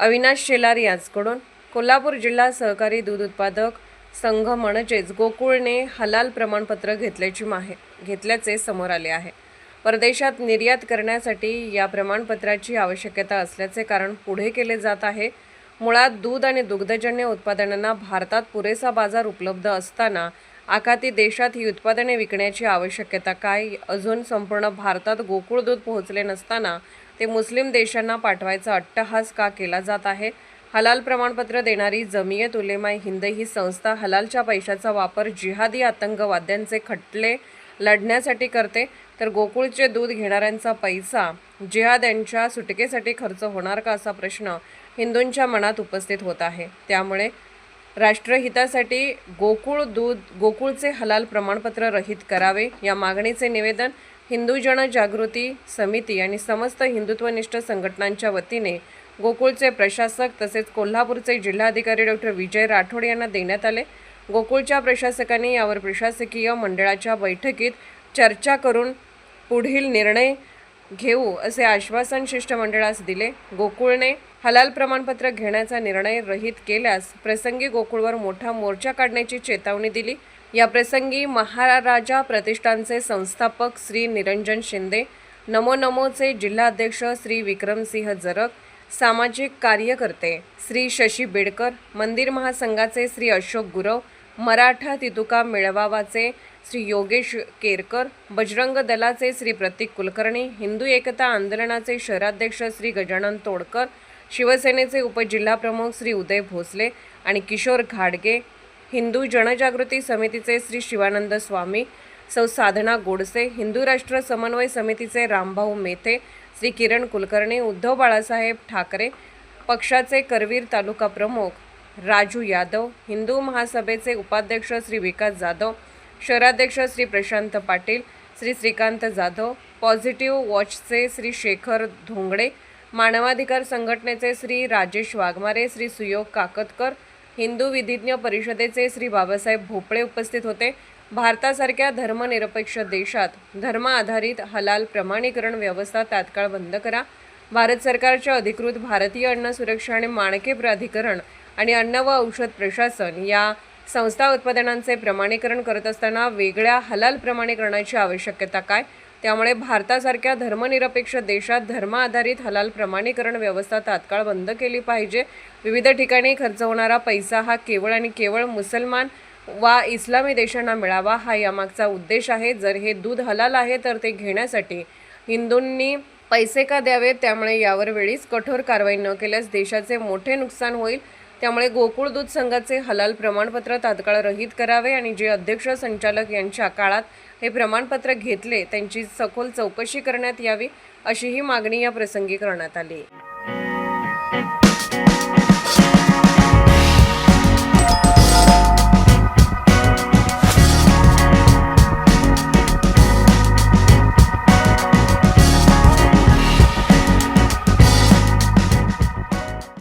अविनाश शेलार यांच्याकडून कोल्हापूर जिल्हा सहकारी दूध उत्पादक संघ म्हणजेच गोकुळने हलाल प्रमाणपत्र घेतल्याचे समोर आले आहे। परदेशात निर्यात करण्यासाठी या प्रमाणपत्राची आवश्यकता असल्याचे कारण पुढे केले जात आहे। मुळात दूध आणि दुग्धजन्य उत्पादनांना भारतात पुरेसा बाजार उपलब्ध असताना आखाती देशात ही उत्पादने विकण्याची आवश्यकता काय? अजून संपूर्ण भारतात गोकुळ दूध पोहोचले नसताना ते मुस्लिम देशांना पाठवायचा अट्टहास का केला जात आहे? हलाल प्रमाणपत्र देणारी जमियत उलेमा हिंद ही संस्था हलालच्या पैशाचा वापर जिहादी आतंकवाद्यांचे खटले लढण्यासाठी करते, तर गोकुळचे दूध घेणाऱ्यांचा पैसा जिहाद्यांच्या सुटकेसाठी खर्च होणार का, असा प्रश्न हिंदूंच्या मनात उपस्थित होत आहे। त्यामुळे राष्ट्रहितासाठी गोकुळचे हलाल प्रमाणपत्र रहित करावे या मागणीचे निवेदन हिंदू जनजागृती समिती आणि समस्त हिंदुत्वनिष्ठ संघटनांच्या वतीने गोकुळचे प्रशासक तसेच कोल्हापूरचे जिल्हाधिकारी डॉक्टर विजय राठोड यांना देण्यात आले। गोकुळच्या प्रशासकांनी यावर प्रशासकीय मंडळाच्या बैठकीत चर्चा करून पुढील निर्णय घेऊ असे आश्वासन शिष्टमंडळास दिले। गोकुळने हलाल प्रमाणपत्र घेण्याचा निर्णय रहित केल्यास प्रसंगी गोकुळवर मोठा मोर्चा काढण्याची चेतावणी दिली। या प्रसंगी महाराजा प्रतिष्ठानचे संस्थापक श्री निरंजन शिंदे, नमो नमोचे जिल्हाध्यक्ष श्री विक्रमसिंह जरग, सामाजिक कार्यकर्ते श्री शशी बेडकर, मंदिर महासंघाचे श्री अशोक गुरव, मराठा तितुका मेळावाचे श्री योगेश केरकर, बजरंग दलाचे श्री प्रतीक कुलकर्णी, हिंदू एकता आंदोलनाचे शहराध्यक्ष श्री गजानन तोडकर, शिवसेनेचे उपजिल्हाप्रमुख श्री उदय भोसले आणि किशोर घाडगे, हिंदू जनजागृती समितीचे श्री शिवानंद स्वामी, सौ साधना गोडसे, हिंदू राष्ट्र समन्वय समितीचे रामभाऊ मेथे, श्री किरण कुलकर्णी, उद्धव बाळासाहेब ठाकरे, पक्षाचे करवीर तालुका प्रमुख राजू यादव, हिंदू महासभेचे उपाध्यक्ष श्री विकास जाधव, शहराध्यक्ष श्री प्रशांत पाटील, श्री श्रीकांत जाधव, पॉझिटिव्ह वॉचचे श्री शेखर धोंगडे, मानवाधिकार संघटनेचे श्री राजेश वाघमारे, श्री सुयोग काकतकर, हिंदू विधिज्ञ परिषदेचे श्री बाबासाहेब भोपळे उपस्थित होते। भारतासारख्या धर्मनिरपेक्ष देशात धर्म आधारित हलाल प्रमाणीकरण व्यवस्था तात्काळ बंद करा। भारत सरकारच्या अधिकृत भारतीय अन्न सुरक्षा आणि मानके प्राधिकरण आणि अन्न व औषध प्रशासन या संस्था उत्पादनांचे प्रमाणीकरण करत असताना वेगळ्या हलाल प्रमाणीकरणाची आवश्यकता काय? त्यामुळे भारतासारख्या धर्मनिरपेक्ष देशात धर्म आधारित हलाल प्रमाणीकरण व्यवस्था तात्काळ बंद केली पाहिजे। विविध ठिकाणी खर्च होणारा पैसा हा केवळ आणि केवळ मुसलमान वा इस्लामी देशांना मिळावा हा यामागचा उद्देश आहे। जर हे दूध हलाल आहे तर ते घेण्यासाठी हिंदूंनी पैसे का द्यावेत? त्यामुळे यावर वेळीच कठोर कारवाई न केल्यास देशाचे मोठे नुकसान होईल। त्यामुळे गोकुळ दूध संघाचे हलाल प्रमाणपत्र तात्काळ रहित करावे आणि जे अध्यक्ष संचालक यांच्या काळात हे प्रमाणपत्र घेतले त्यांची सखोल चौकशी करण्यात यावी, अशीही मागणी या प्रसंगी करण्यात आली।